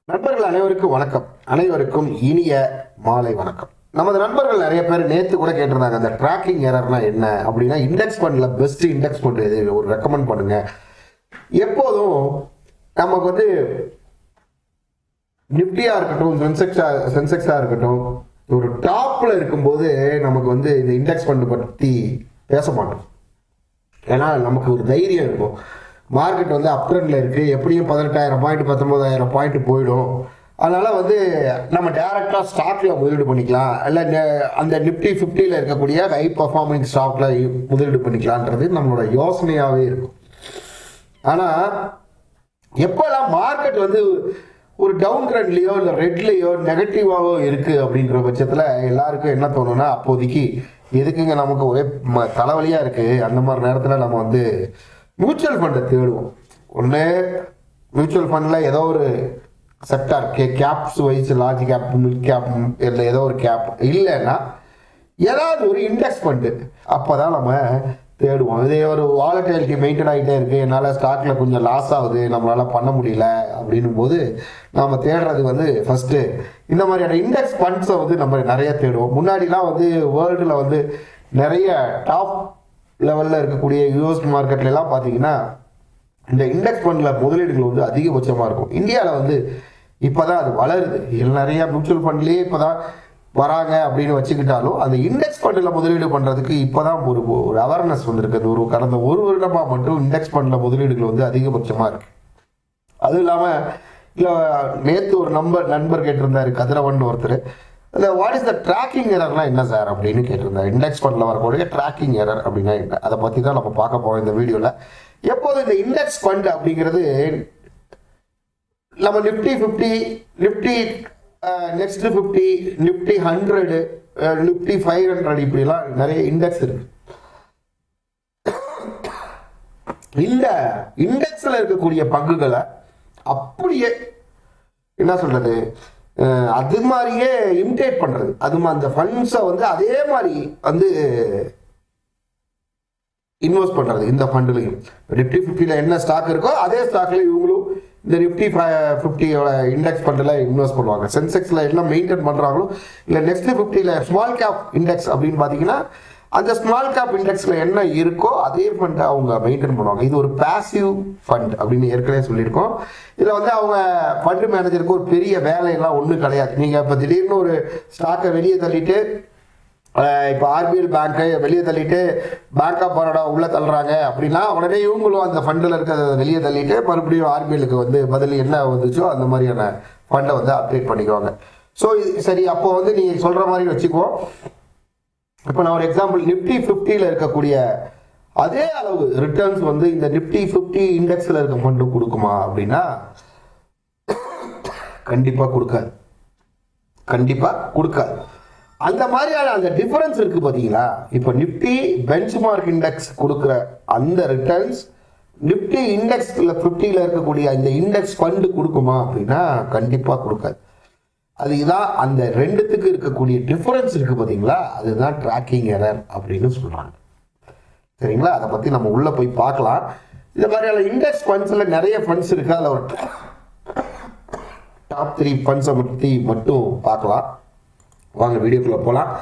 நண்பர்கள் அனைவருக்கும் வணக்கம். அனைவருக்கும் இனிய மாலை வணக்கம். நமது நண்பர்கள் நிறைய பேர் நேற்று கூட கேட்டிருந்தாங்க, அந்த ட்ராக்கிங் எரர்னா என்ன அப்படின்னா, இண்டெக்ஸ் ஃபண்டில் பெஸ்ட் இண்டெக்ஸ் ஃபண்ட் எது, ஒரு ரெக்கமெண்ட் பண்ணுங்க. எப்போதும் நமக்கு வந்து நிப்டியா இருக்கட்டும், சென்செக்ஸா இருக்கட்டும், ஒரு டாப்ல இருக்கும்போது நமக்கு வந்து இந்த இண்டெக்ஸ் ஃபண்ட் பற்றி பேச மாட்டோம். ஏன்னா நமக்கு ஒரு தைரியம் இருக்கும், மார்க்கெட் வந்து அப் ட்ரெண்டில் இருக்குது, எப்படியும் 18,000 பாயிண்ட் 19,000 பாயிண்ட் போயிடும். அதனால் வந்து நம்ம டேரெக்டாக ஸ்டாக்கில் முதலீடு பண்ணிக்கலாம், இல்லை அந்த நிஃப்டி 50ல் இருக்கக்கூடிய ஹை பர்ஃபார்மிங் ஸ்டாக்கில் முதலீடு பண்ணிக்கலான்றது நம்மளோட யோசனையாகவே இருக்கும். ஆனால் எப்போல்லாம் மார்க்கெட் வந்து ஒரு டவுன் ட்ரெண்ட்லேயோ இல்லை ரெட்லேயோ நெகட்டிவாகவோ இருக்குது அப்படின்ற பட்சத்தில் எல்லாருக்கும் என்ன தோணுன்னா, அப்போதைக்கு எதுக்குங்க நமக்கு ஒரே தலைவலியாக இருக்குது, அந்த மாதிரி நேரத்தில் நம்ம வந்து மியூச்சுவல் ஃபண்டை தேடுவோம். ஒன்று மியூச்சுவல் ஃபண்டில் ஏதோ ஒரு sector caps wise, large cap, mid cap, இல்லை ஏதோ ஒரு கேப், இல்லைன்னா ஏதாவது ஒரு இண்டெக்ஸ் ஃபண்டு, அப்போ தான் நம்ம தேடுவோம். இதே ஒரு வாலட்டிலிட்டி மெயின்டைன் ஆகிட்டே இருக்குது, என்னால் ஸ்டாக்கில் கொஞ்சம் லாஸ் ஆகுது, நம்மளால் பண்ண முடியல அப்படின்னும் போது நாம் தேடுறது வந்து ஃபஸ்ட்டு இந்த மாதிரியான இண்டெக்ஸ் ஃபண்ட்ஸை வந்து நம்ம நிறைய தேடுவோம். முன்னாடிலாம் வந்து வேர்ல்டில் வந்து நிறைய டாப் லெவலில் இருக்கக்கூடிய யூஎஸ் மார்க்கெட்லாம் பார்த்தீங்கன்னா இந்த இண்டெக்ஸ் ஃபண்டில் முதலீடுகள் வந்து அதிகபட்சமாக இருக்கும். இந்தியாவில் வந்து இப்போ தான் அது வளருது. நிறைய மியூச்சுவல் ஃபண்ட்லேயே இப்போ தான் வராங்க அப்படின்னு வச்சுக்கிட்டாலும், அந்த இண்டெக்ஸ் ஃபண்டில் முதலீடு பண்ணுறதுக்கு இப்போ தான் ஒரு அவேர்னஸ் வந்திருக்கு. கடந்த ஒரு வருடமாக மட்டும் இண்டெக்ஸ் ஃபண்டில் முதலீடுகள் வந்து அதிகபட்சமாக இருக்குது. அதுவும் இல்லாமல் இல்லை, நேற்று ஒரு நண்பர் கேட்டிருந்தார், கதிரவன் ஒருத்தர், இந்த வாட் இஸ் த ட்ராக்கிங் எரர்லாம் என்ன சார் அப்படின்னு கேட்டிருந்தார். இண்டெக்ஸ் ஃபண்டில் வரக்கூடிய ட்ராக்கிங் எரர் அப்படின்னா என்ன, அதை பற்றி தான் நம்ம பார்க்க போகிறோம் இந்த வீடியோவில். எப்போது இந்த இண்டெக்ஸ் ஃபண்ட் அப்படிங்கிறது நம்ம Nifty 50, Nifty next 50, Nifty 100, Nifty 500 இப்படிலாம் நிறைய இண்டெக்ஸ் இருக்கு. இந்த இண்டெக்ஸில் இருக்கக்கூடிய பங்குகளை அப்படியே என்ன சொல்றது, அது மாதிரியே இமிடேட் பண்றது, அந்த ஃபண்ட்ஸை வந்து அதே மாதிரி வந்து இன்வெஸ்ட் பண்றது. இந்த ஃபண்டுலையும் நிஃப்டி 50ல என்ன ஸ்டாக் இருக்கோ அதே ஸ்டாக்ல இவங்களும் இந்த நிஃப்டி 50யோட இண்டெக்ஸ் ஃபண்டில் இன்வெஸ்ட் பண்ணுவாங்க. சென்செக்ஸில் என்ன மெயின்டைன் பண்ணுறாங்களோ, இல்லை நெக்ஸ்ட் 50ல ஸ்மால் கேப் இண்டெக்ஸ் அப்படின்னு பார்த்தீங்கன்னா அந்த ஸ்மால் கேப் இண்டெக்ஸில் என்ன இருக்கோ அதே ஃபண்டை அவங்க மெயின்டைன் பண்ணுவாங்க. இது ஒரு பேசிவ் ஃபண்ட் அப்படின்னு ஏற்கனவே சொல்லியிருக்கோம். இதில் வந்து அவங்க ஃபண்டு மேனேஜருக்கு ஒரு பெரிய வேலையெல்லாம் ஒன்றும் கிடையாது. நீங்கள் இப்போ திடீர்னு ஒரு ஸ்டாக்கை வெளியே தள்ளிட்டு, இப்போ ஆர்பிஎல் பேங்க்கை வெளியே தள்ளிட்டு பேங்க் ஆஃப் பரோடா உள்ளே தள்ளுறாங்க அப்படின்னா, உடனே இவங்களும் அந்த ஃபண்டில் இருக்கிறத வெளியே தள்ளிட்டு மறுபடியும் ஆர்பிஎலுக்கு வந்து பதில் என்ன வந்துச்சோ அந்த மாதிரியான ஃபண்டை வந்து அப்டேட் பண்ணிக்குவாங்க. ஸோ சரி, அப்போ வந்து நீங்கள் சொல்கிற மாதிரி வச்சுக்குவோம். இப்போ நான் ஒரு எக்ஸாம்பிள், நிஃப்டி 50ல இருக்கக்கூடிய அதே அளவு ரிட்டர்ன்ஸ் வந்து இந்த நிஃப்டி 50 இண்டெக்ஸில் இருக்க ஃபண்டு கொடுக்குமா அப்படின்னா கண்டிப்பாக கொடுக்காது. அந்த மாதிரியான அந்த டிஃபரன்ஸ் இருக்கு பார்த்தீங்களா. இப்போ நிஃப்டி பெஞ்ச் மார்க் இண்டெக்ஸ் கொடுக்குற அந்த ரிட்டர்ன்ஸ் நிஃப்டி இண்டெக்ஸில் 50ல இருக்கக்கூடிய இந்த இண்டெக்ஸ் ஃபண்டு கொடுக்குமா அப்படின்னா கண்டிப்பாக கொடுக்காது. அதுதான் அந்த ரெண்டுத்துக்கு இருக்கக்கூடிய டிஃபரன்ஸ் இருக்கு பார்த்தீங்களா, அதுதான் ட்ராக்கிங் எரர் அப்படின்னு சொல்றாங்க. சரிங்களா, அதை பற்றி நம்ம உள்ளே போய் பார்க்கலாம். இந்த மாதிரியான இண்டெக்ஸ் ஃபண்ட்ஸில் நிறைய ஃபண்ட்ஸ் இருக்கு, அதில் ஒரு டாப் 3 ஃபண்ட்ஸை பற்றி மட்டும் பார்க்கலாம். வாங்க வீடியோக்குள்ளே போகலாம்.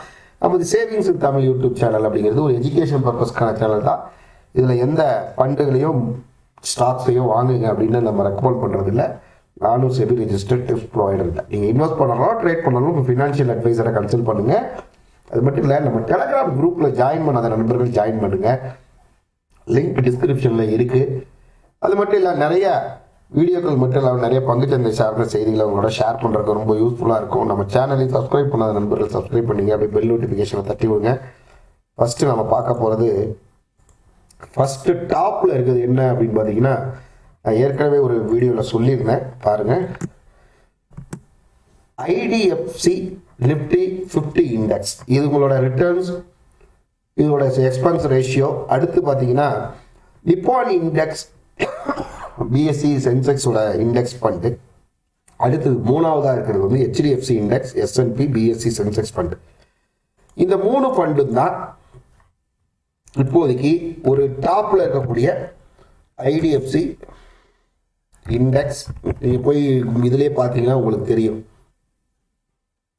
நமது savings with Tamil YouTube channel அப்படிங்கிறது ஒரு எஜுகேஷன் பர்பஸ்க்கான சேனல் தான். இதில் எந்த ஃபண்டுகளையும் ஸ்டாக்ஸையும் வாங்குங்க அப்படின்னு நம்ம ரெக்கமெண்ட் பண்ணுறதில்ல. நானும் செபி ரெஜிஸ்டர்ட் டிப்ஸ் ப்ரொவைடர் இல்லை. நீங்கள் இன்வெஸ்ட் பண்ணலாம், ட்ரேட் பண்ணாலும் உங்கள் ஃபினான்ஷியல் அட்வைசரை கன்சல்ட் பண்ணுங்கள். அது மட்டும் இல்லை, நம்ம டெலகிராம் குரூப்பில் ஜாயின் பண்ணாத நண்பர்கள் ஜாயின் பண்ணுங்கள், லிங்க் டிஸ்கிரிப்ஷனில் இருக்குது. அது மட்டும் இல்லை, நிறைய வீடியோக்கள் மட்டும் இல்லாமல் நிறைய பங்குச்சந்தை சார்ந்த செய்திகளை அவங்களோட ஷேர் பண்ணுறதுக்கு ரொம்ப யூஸ்ஃபுல்லாக இருக்கும். நம்ம சேனலை சப்ஸ்கிரைப் பண்ணாத நண்பர்கள் சப்ஸ்கிரைப் பண்ணிங்க, அப்படியே பெல் நோட்டிஃபிகேஷனை தட்டி விடுங்க. ஃபஸ்ட்டு நம்ம பார்க்க போகிறது, ஃபஸ்ட்டு டாப்பில் இருக்குது என்ன அப்படின்னு பார்த்தீங்கன்னா, நான் ஏற்கனவே ஒரு வீடியோவில் சொல்லியிருந்தேன் பாருங்கள், ஐடிஎஃப்சி நிஃப்டி 50 இண்டெக்ஸ். இது உங்களோட ரிட்டர்ன்ஸ், இதோட எக்ஸ்பென்ஸ் ரேஷியோ. அடுத்து பார்த்தீங்கன்னா நிப்பான் இண்டெக்ஸ், பிஎஸ்சி சென்செக்ஸோட இண்டெக்ஸ் ஃபண்டு. அடுத்து மூணாவதாக இருக்கிறது வந்து HDFC index, SNP, BSc Sensex fund. இந்த 3 ஃபண்டு தான் இப்போதைக்கு ஒரு டாப்பில் இருக்கக்கூடிய ஐடிஎஃப்சி இண்டெக்ஸ் நீங்கள் போய் இதிலே பார்த்தீங்கன்னா உங்களுக்கு தெரியும்.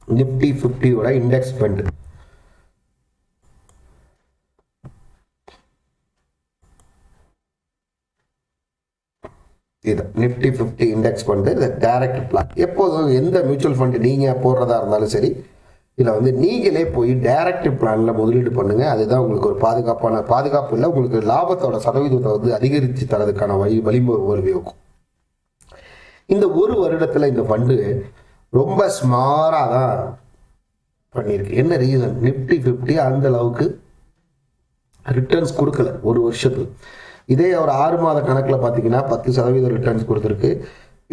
நிஃப்டி 50யோட இண்டெக்ஸ் ஃபண்டு இது நிஃப்டி 50 இண்டெக்ஸ் ஃபண்டு. இது டைரக்ட் பிளான். எப்போதும் எந்த மியூச்சுவல் ஃபண்டு நீங்கள் போடுறதா இருந்தாலும் சரி, இதில் வந்து நீங்களே போய் டைரக்ட் பிளானில் முதலீடு பண்ணுங்கள். அதுதான் உங்களுக்கு ஒரு பாதுகாப்பு இல்லை, உங்களுக்கு லாபத்தோட சதவீதத்தை வந்து அதிகரித்து தரதுக்கான வழிவகுக்கும். இந்த ஒரு வருடத்தில் இந்த ஃபண்டு ரொம்ப ஸ்மாராக தான் பண்ணியிருக்கு. என்ன ரீசன்? நிஃப்டி 50 அந்த அளவுக்கு ரிட்டர்ன்ஸ் கொடுக்கல ஒரு வருஷத்துக்கு. இதே ஒரு 6 மாத கணக்கில் பார்த்தீங்கன்னா 10% ரிட்டர்ன்ஸ் கொடுத்துருக்கு.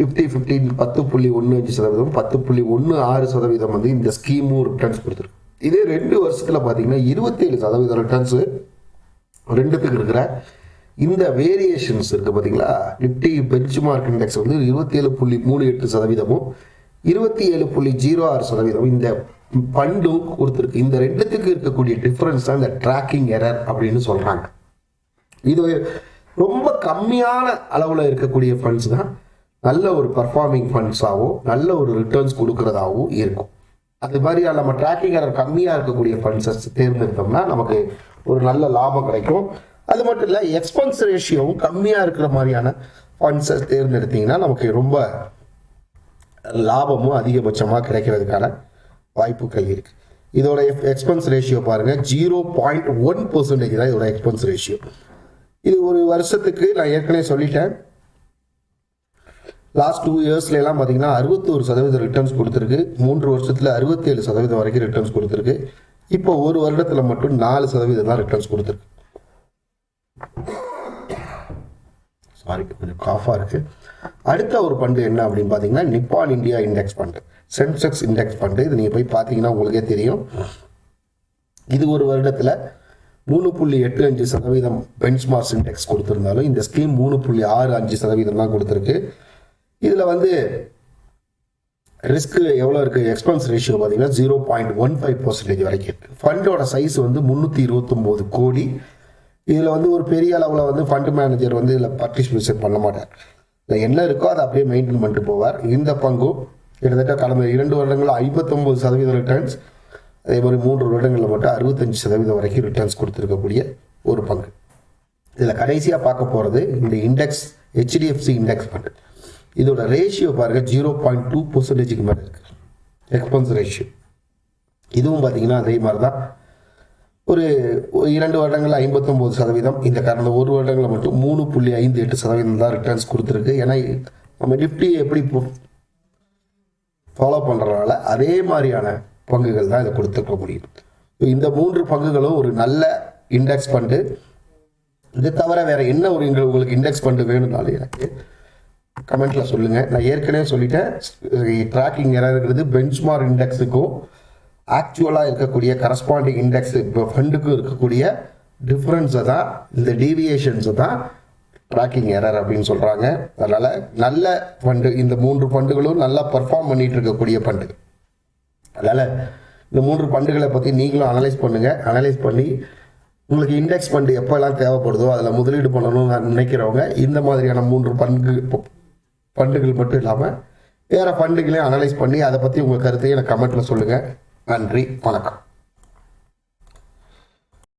50-50 10.15%, 10.16% வந்து இந்த ஸ்கீமும் ரிட்டர்ன்ஸ் கொடுத்துருக்கு. இதே 2 வருஷத்தில் பார்த்தீங்கன்னா 27% ரிட்டர்ன்ஸு ரெண்டுத்துக்கு இருக்கிற இந்த வேரியேஷன்ஸ் இருக்குது பார்த்தீங்களா. நிஃப்டி பெஞ்ச் மார்க் இண்டெக்ஸ் வந்து 27.38%, 27.06% இந்த ஃபண்டும் கொடுத்துருக்கு. இந்த ரெண்டுத்துக்கு இருக்கக்கூடிய டிஃப்ரென்ஸ் தான் இந்த ட்ராக்கிங் எரர் அப்படின்னு சொல்கிறாங்க. இது ரொம்ப கம்மியான அளவில் இருக்கக்கூடிய ஃபண்ட்ஸ் தான் நல்ல ஒரு பர்ஃபார்மிங் ஃபண்ட்ஸாகவும் நல்ல ஒரு ரிட்டர்ன்ஸ் கொடுக்கறதாகவும் இருக்கும். அது மாதிரி நம்ம ட்ராக்கிங் எரர் கம்மியாக இருக்கக்கூடிய ஃபண்ட்ஸை தேர்ந்தெடுத்தோம்னா நமக்கு ஒரு நல்ல லாபம் கிடைக்கும். அது மட்டும் இல்லை, எக்ஸ்பென்ஸ் ரேஷியோவும் கம்மியாக இருக்கிற மாதிரியான ஃபண்ட்ஸை தேர்ந்தெடுத்தீங்கன்னா நமக்கு ரொம்ப லாபமும் அதிகபட்சமாக கிடைக்கிறதுக்கான வாய்ப்புகள் இருக்குது. இதோட எக்ஸ்பென்ஸ் ரேஷியோ பாருங்கள், 0.1% தான் இதோட எக்ஸ்பென்ஸ் ரேஷியோ. இது ஒரு வருஷத்துக்கு நான் ஏற்கனவே சொல்லிட்டேன், லாஸ்ட் 2 இயர்ஸ்லாம் பார்த்தீங்கன்னா 61% ரிட்டர்ன்ஸ் கொடுத்துருக்கு. 3 வருஷத்தில் 67% வரைக்கும் ரிட்டர்ன்ஸ் கொடுத்துருக்கு. இப்போ ஒரு வருடத்தில் மட்டும் 4% தான் ரிட்டர்ன்ஸ் கொடுத்துருக்கு. சாரி, கொஞ்சம் காஃபாக இருக்கு. அடுத்த ஒரு ஃபண்டு என்ன அப்படின்னு பார்த்தீங்கன்னா நிப்பான் India index fund, Sensex index fund. இது நீங்கள் போய் பார்த்தீங்கன்னா உங்களுக்கே தெரியும். இது ஒரு வருடத்தில் 3.85% பெஞ்ச்மார்க் இண்டெக்ஸ் கொடுத்துருந்தாலும் இந்த ஸ்கீம் 3.65% தான் கொடுத்துருக்கு. இதில் வந்து ரிஸ்க் எவ்வளோ இருக்குது? எக்ஸ்பென்ஸ் ரேஷியோ பார்த்தீங்கன்னா 0.15% வரைக்கும் இருக்குது. ஃபண்டோட சைஸ் வந்து 329 கோடி. இதில் வந்து ஒரு பெரிய அளவில் வந்து ஃபண்டு மேனேஜர் வந்து இதில் பார்ட்டிசிபேஷன் பண்ண மாட்டார். இல்லை என்ன இருக்கோ அதை அப்படியே மெயின்டைன் பண்ணிட்டு போவார். இந்த பங்கும் கிட்டத்தட்ட கடந்த 2 வருடங்களில் 59% ரிட்டர்ன்ஸ், அதே மாதிரி 3 வருடங்களில் மட்டும் 65% வரைக்கும் ரிட்டர்ன்ஸ் கொடுத்துருக்கக்கூடிய ஒரு பங்கு. இதில் கடைசியாக பார்க்க போகிறது இந்த இண்டெக்ஸ் HDFC இண்டெக்ஸ் ஃபண்டு. இதோட ரேஷியோ பாருங்கள் 0.2% மேலே இருக்குது எக்ஸ்பென்ஸ் ரேஷியோ. இதுவும் பார்த்தீங்கன்னா அதே மாதிரி தான் ஒரு 2 வருடங்களில் 59%, இந்த கடந்த 1 வருடங்களில் மட்டும் 3.58% தான் ரிட்டர்ன்ஸ் கொடுத்துருக்கு. ஏன்னா நம்ம நிஃப்டியை எப்படி ஃபாலோ பண்ணுறதுனால அதே மாதிரியான பங்குகள் தான் இதை கொடுத்துக்க முடியும். இந்த 3 பங்குகளும் ஒரு நல்ல இண்டெக்ஸ் ஃபண்டு. இது தவிர வேறு என்ன ஒரு உங்களுக்கு இண்டெக்ஸ் ஃபண்டு வேணும்னாலும் எனக்கு கமெண்ட்டில் சொல்லுங்கள். நான் ஏற்கனவே சொல்லிட்டேன், ட்ராக்கிங் எரர்ங்கிறது பெஞ்ச்மார்க் இண்டெக்ஸுக்கும் ஆக்சுவலாக இருக்கக்கூடிய கரஸ்பாண்டிங் இண்டெக்ஸ் இப்போ ஃபண்டுக்கும் இருக்கக்கூடிய டிஃப்ரென்ஸை தான், இந்த டீவியேஷன்ஸை தான் ட்ராக்கிங் எரர் அப்படின்னு சொல்கிறாங்க. அதனால் நல்ல ஃபண்டு, இந்த 3 ஃபண்டுகளும் நல்லா பர்ஃபார்ம் பண்ணிகிட்டு இருக்கக்கூடிய ஃபண்டு. அதனால் இந்த 3 ஃபண்டுகளை பற்றி நீங்களும் அனலைஸ் பண்ணுங்கள். அனலைஸ் பண்ணி உங்களுக்கு இண்டெக்ஸ் ஃபண்டு எப்போல்லாம் தேவைப்படுதோ அதில் முதலீடு பண்ணணும்னு நினைக்கிறவங்க இந்த மாதிரியான 3 ஃபண்டுகள் மட்டும் இல்லாமல் வேறு ஃபண்டுகளையும் அனலைஸ் பண்ணி அதை பற்றி உங்கள் கருத்தையும் எனக்கு கமெண்ட்டில் சொல்லுங்கள். நன்றி, வணக்கம்.